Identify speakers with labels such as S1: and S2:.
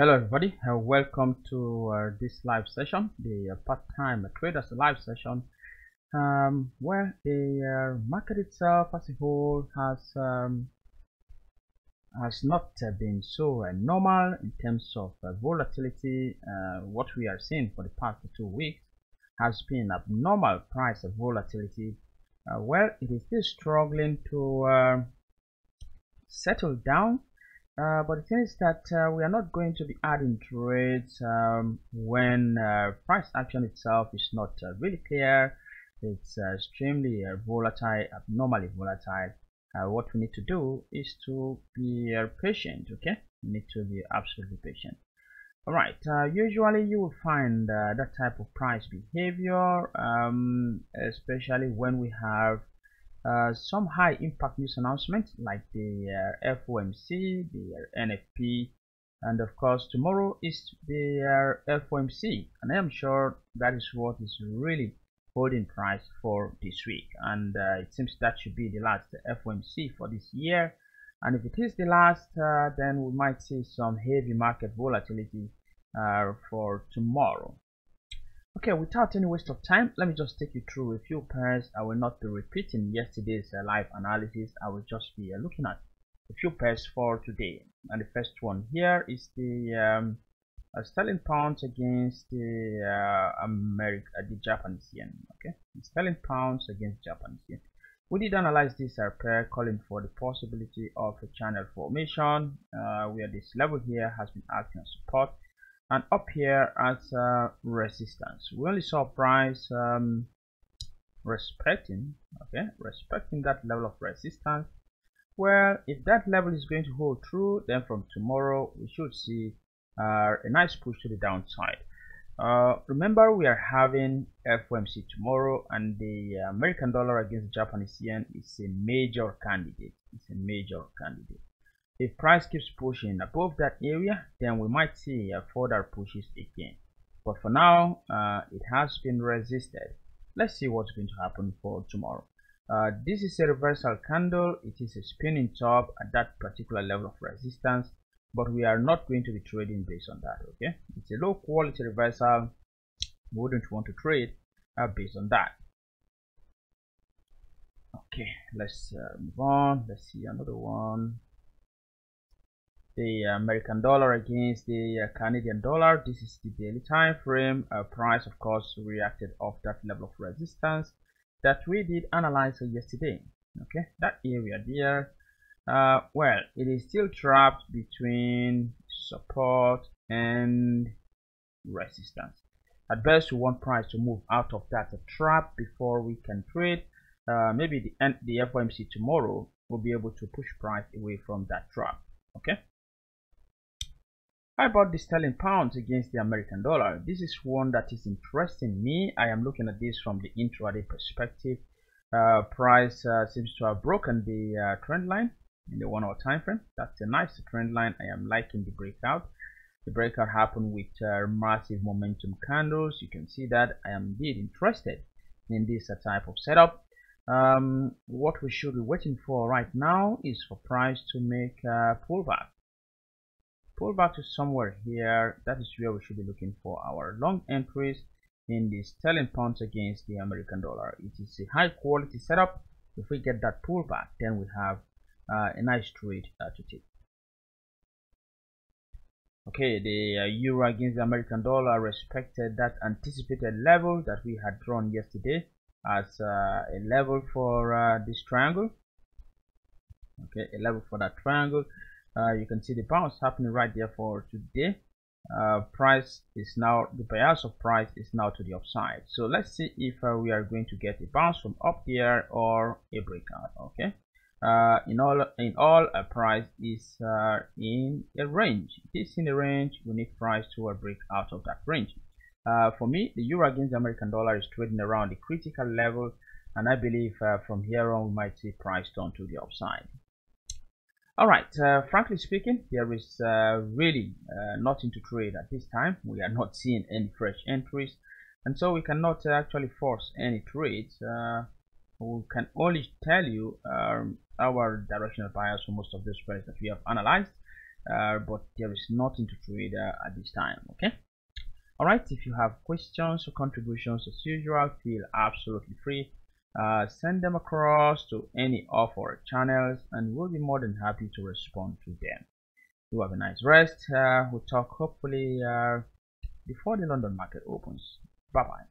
S1: Hello everybody, welcome to this live session, the part-time traders live session, where the market itself as a whole has not been so normal in terms of volatility. What we are seeing for the past 2 weeks has been abnormal price of volatility. Well, it is still struggling to settle down. But the thing is that we are not going to be adding trades when price action itself is not really clear. It's extremely volatile, abnormally volatile. What we need to do is to be patient. Okay, we need to be absolutely patient. All right. Usually you will find that type of price behavior, especially when we have some high impact news announcements like the FOMC, the NFP, and of course tomorrow is the FOMC, and I am sure that is what is really holding price for this week, and it seems that should be the last FOMC for this year. And if it is the last, then we might see some heavy market volatility for tomorrow. Okay, without any waste of time, let me just take you through a few pairs. I will not be repeating yesterday's live analysis. I will just be looking at a few pairs for today. And the first one here is the sterling pounds against the the Japanese yen. Okay, the sterling pounds against Japanese yen. We did analyze this pair, calling for the possibility of a channel formation, where this level here has been acting as support, and up here as resistance. We only saw price respecting that level of resistance. Well, if that level is going to hold true, then from tomorrow we should see a nice push to the downside. Remember, we are having FOMC tomorrow, and the American dollar against the Japanese yen is a major candidate. It's a major candidate. If price keeps pushing above that area, then we might see further pushes again. But for now, it has been resisted. Let's see what's going to happen for tomorrow. This is a reversal candle. It is a spinning top at that particular level of resistance, but we are not going to be trading based on that. Okay, it's a low quality reversal. We wouldn't want to trade based on that. Okay, let's move on. Let's see another one. The American dollar against the Canadian dollar. This is the daily time frame. Price, of course, reacted off that level of resistance that we did analyze yesterday. Okay, that area there. Well, it is still trapped between support and resistance. At best, we want price to move out of that trap before we can trade. Maybe the FOMC tomorrow will be able to push price away from that trap. Okay. How about the sterling pounds against the American dollar? This is one that is interesting me. I am looking at this from the intraday perspective. Price seems to have broken the trend line in the 1 hour time frame. That's a nice trend line. I am liking the breakout. The breakout happened with massive momentum candles. You can see that I am indeed interested in this type of setup. What we should be waiting for right now is for price to make a pullback. Pull back to somewhere here. That is where we should be looking for our long entries in the sterling pounds against the American dollar. It is a high quality setup. If we get that pullback, then we have a nice trade to take. Okay, the euro against the American dollar respected that anticipated level that we had drawn yesterday as a level for this triangle. Okay, a level for that triangle. You can see the bounce happening right there for today. Price is now, the bias of price is now to the upside. So let's see if we are going to get a bounce from up here or a breakout. Okay, in all price is in a range. It is in a range. We need price to break out of that range. For me, the euro against the American dollar is trading around the critical level, and I believe from here on we might see price turn to the upside. All right, frankly speaking, there is really nothing to trade at this time. We are not seeing any fresh entries, and so we cannot actually force any trades. We can only tell you our directional bias for most of those pairs that we have analyzed. but there is nothing to trade at this time. Okay. Alright, if you have questions or contributions as usual, feel absolutely free. Send them across to any of our channels and we'll be more than happy to respond to them. You have a nice rest. We'll talk hopefully before the London market opens. Bye bye.